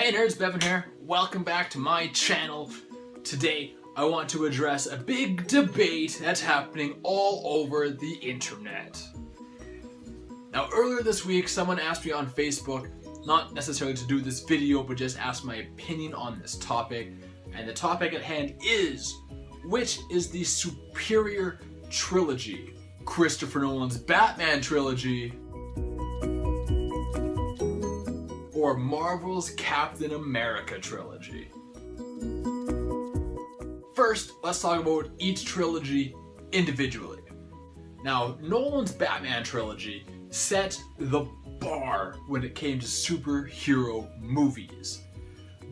Hey nerds, Bevan here. Welcome back to my channel. Today, I want to address a big debate that's happening all over the internet. Now, earlier this week, someone asked me on Facebook, not necessarily to do this video, but just ask my opinion on this topic. And the topic at hand is, which is the superior trilogy? Christopher Nolan's Batman trilogy, or Marvel's Captain America trilogy? First, let's talk about each trilogy individually. Now, Nolan's Batman trilogy set the bar when it came to superhero movies.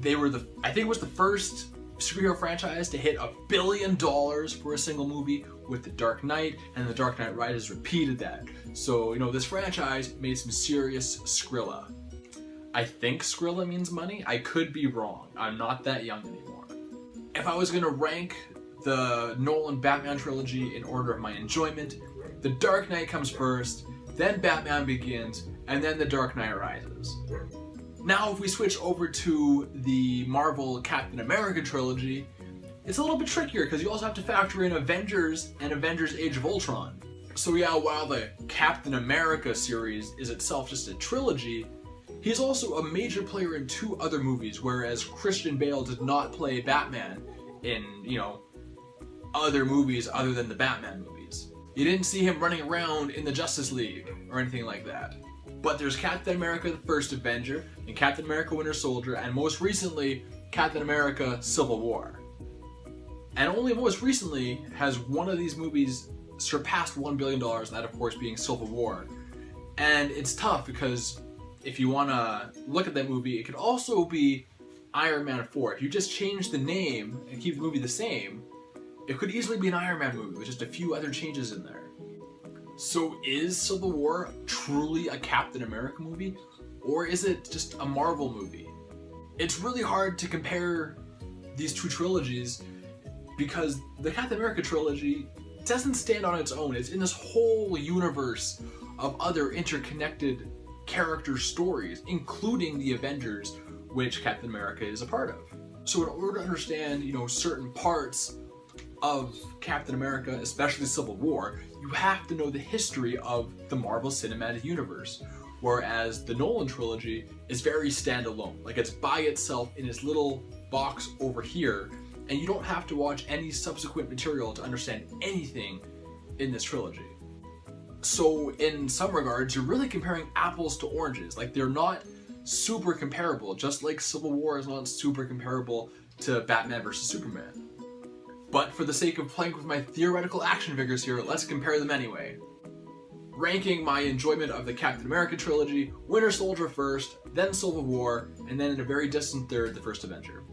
They were I think it was the first superhero franchise to hit $1 billion for a single movie with The Dark Knight, and The Dark Knight Rises repeated that. So, this franchise made some serious Skrilla. I think Skrilla means money. I could be wrong. I'm not that young anymore. If I was going to rank the Nolan Batman trilogy in order of my enjoyment, The Dark Knight comes first, then Batman Begins, and then The Dark Knight Rises. Now if we switch over to the Marvel Captain America trilogy, it's a little bit trickier because you also have to factor in Avengers and Avengers Age of Ultron. So yeah, while the Captain America series is itself just a trilogy, he's also a major player in 2 other movies, whereas Christian Bale did not play Batman in, other movies other than the Batman movies. You didn't see him running around in the Justice League or anything like that. But there's Captain America the First Avenger, and Captain America Winter Soldier, and most recently, Captain America Civil War. And only most recently has one of these movies surpassed $1 billion, that of course being Civil War. And it's tough because if you want to look at that movie, it could also be Iron Man 4. If you just change the name and keep the movie the same, it could easily be an Iron Man movie with just a few other changes in there. So is Civil War truly a Captain America movie, or is it just a Marvel movie? It's really hard to compare these 2 trilogies because the Captain America trilogy doesn't stand on its own. It's in this whole universe of other interconnected character stories, including the Avengers, which Captain America is a part of. So in order to understand, certain parts of Captain America, especially Civil War, you have to know the history of the Marvel Cinematic Universe. Whereas the Nolan trilogy is very standalone. Like, it's by itself in its little box over here, and you don't have to watch any subsequent material to understand anything in this trilogy. So in some regards, you're really comparing apples to oranges. Like, they're not super comparable, just like Civil War is not super comparable to Batman vs. Superman. But for the sake of playing with my theoretical action figures here, let's compare them anyway. Ranking my enjoyment of the Captain America trilogy, Winter Soldier first, then Civil War, and then in a very distant third, the First Avenger.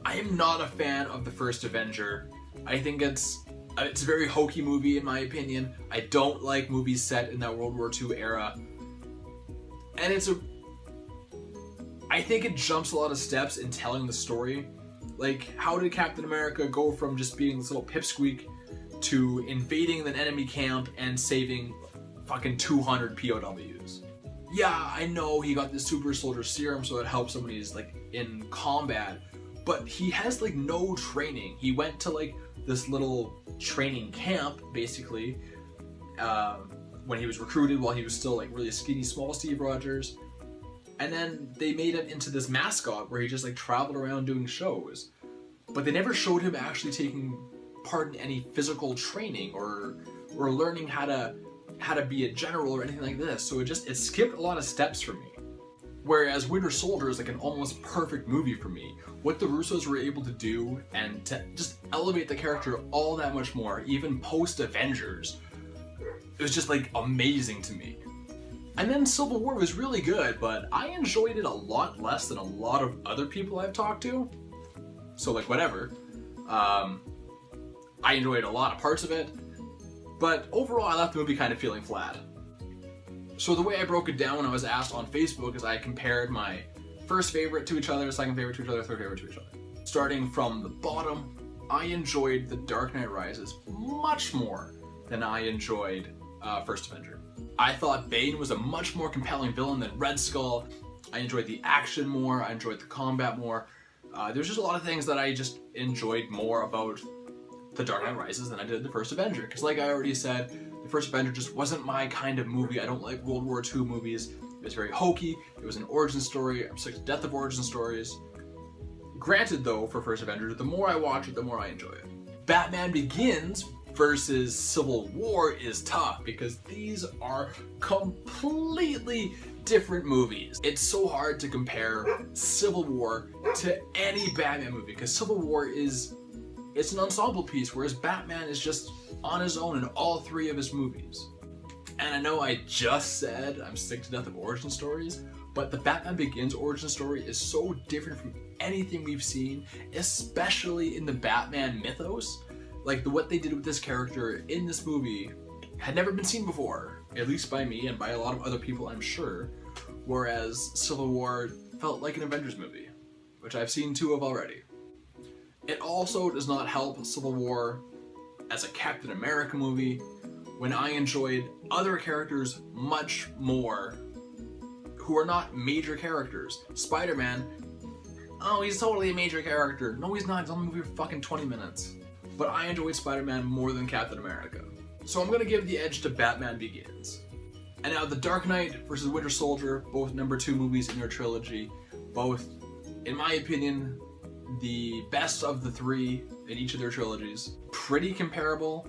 I am not a fan of the First Avenger. I think it's a very hokey movie in my opinion. I don't like movies set in that World War II era. And I think it jumps a lot of steps in telling the story. Like, how did Captain America go from just being this little pipsqueak to invading an enemy camp and saving fucking 200 POWs? Yeah, I know he got the super soldier serum so it helps him when he's in combat, but he has no training. He went to this little training camp basically when he was recruited while he was still really skinny small Steve Rogers. And then they made him into this mascot where he just traveled around doing shows. But they never showed him actually taking part in any physical training or learning how to be a general or anything like this. So it skipped a lot of steps for me. Whereas Winter Soldier is an almost perfect movie for me. What the Russos were able to do and to just elevate the character all that much more, even post-Avengers, it was just amazing to me. And then Civil War was really good, but I enjoyed it a lot less than a lot of other people I've talked to. So whatever. I enjoyed a lot of parts of it, but overall I left the movie kind of feeling flat. So the way I broke it down when I was asked on Facebook is I compared my first favorite to each other, second favorite to each other, third favorite to each other. Starting from the bottom, I enjoyed The Dark Knight Rises much more than I enjoyed First Avenger. I thought Bane was a much more compelling villain than Red Skull, I enjoyed the action more, I enjoyed the combat more. There's just a lot of things that I just enjoyed more about The Dark Knight Rises than I did The First Avenger. Because like I already said, The First Avenger just wasn't my kind of movie. I don't like World War II movies. It was very hokey, it was an origin story, I'm sick to death of origin stories. Granted though, for First Avenger, the more I watch it, the more I enjoy it. Batman Begins versus Civil War is tough because these are completely different movies. It's so hard to compare Civil War to any Batman movie because Civil War it's an ensemble piece, whereas Batman is just on his own in all three of his movies. And I know I just said I'm sick to death of origin stories, but the Batman Begins origin story is so different from anything we've seen, especially in the Batman mythos. Like what they did with this character in this movie had never been seen before, at least by me and by a lot of other people, I'm sure. Whereas Civil War felt like an Avengers movie, which I've seen 2 of already. It also does not help Civil War as a Captain America movie when I enjoyed other characters much more who are not major characters. Spider-Man, oh, he's totally a major character. No, he's not. He's on the movie for fucking 20 minutes. But I enjoyed Spider-Man more than Captain America. So I'm gonna give the edge to Batman Begins. And now The Dark Knight versus Winter Soldier, both #2 movies in their trilogy, both, in my opinion, the best of the 3 in each of their trilogies. Pretty comparable.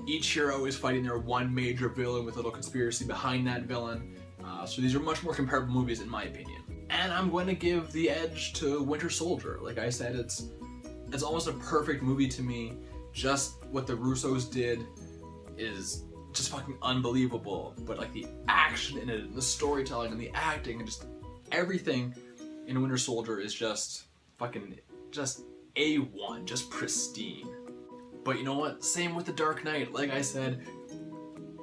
Each hero is fighting their one major villain with a little conspiracy behind that villain. So these are much more comparable movies in my opinion. And I'm going to give the edge to Winter Soldier. Like I said, it's almost a perfect movie to me. Just what the Russos did is just fucking unbelievable. But like the action in it, and the storytelling and the acting and just everything in Winter Soldier is just fucking just A1, just pristine. But you know what? Same with The Dark Knight. Like I said,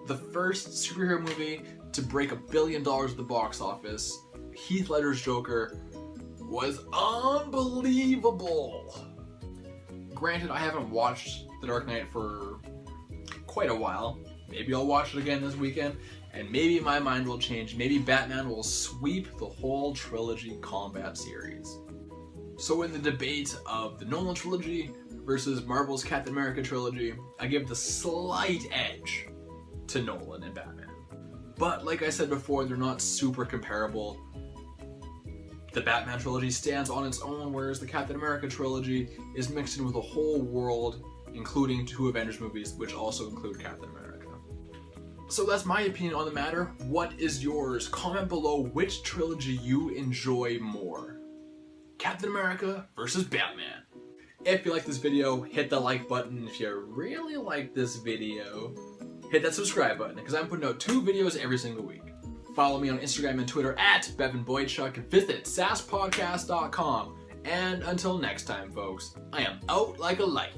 the first superhero movie to break $1 billion at the box office, Heath Ledger's Joker, was unbelievable. Granted, I haven't watched The Dark Knight for quite a while. Maybe I'll watch it again this weekend, and maybe my mind will change. Maybe Batman will sweep the whole trilogy combat series. So in the debate of the Nolan trilogy versus Marvel's Captain America trilogy, I give the slight edge to Nolan and Batman. But like I said before, they're not super comparable. The Batman trilogy stands on its own, whereas the Captain America trilogy is mixed in with a whole world, including 2 Avengers movies, which also include Captain America. So that's my opinion on the matter. What is yours? Comment below which trilogy you enjoy more. Captain America versus Batman. If you like this video, hit the like button. If you really like this video, hit that subscribe button, because I'm putting out 2 videos every single week. Follow me on Instagram and Twitter at BevanBoydchuk, and visit sasspodcast.com. And until next time, folks, I am out like a light.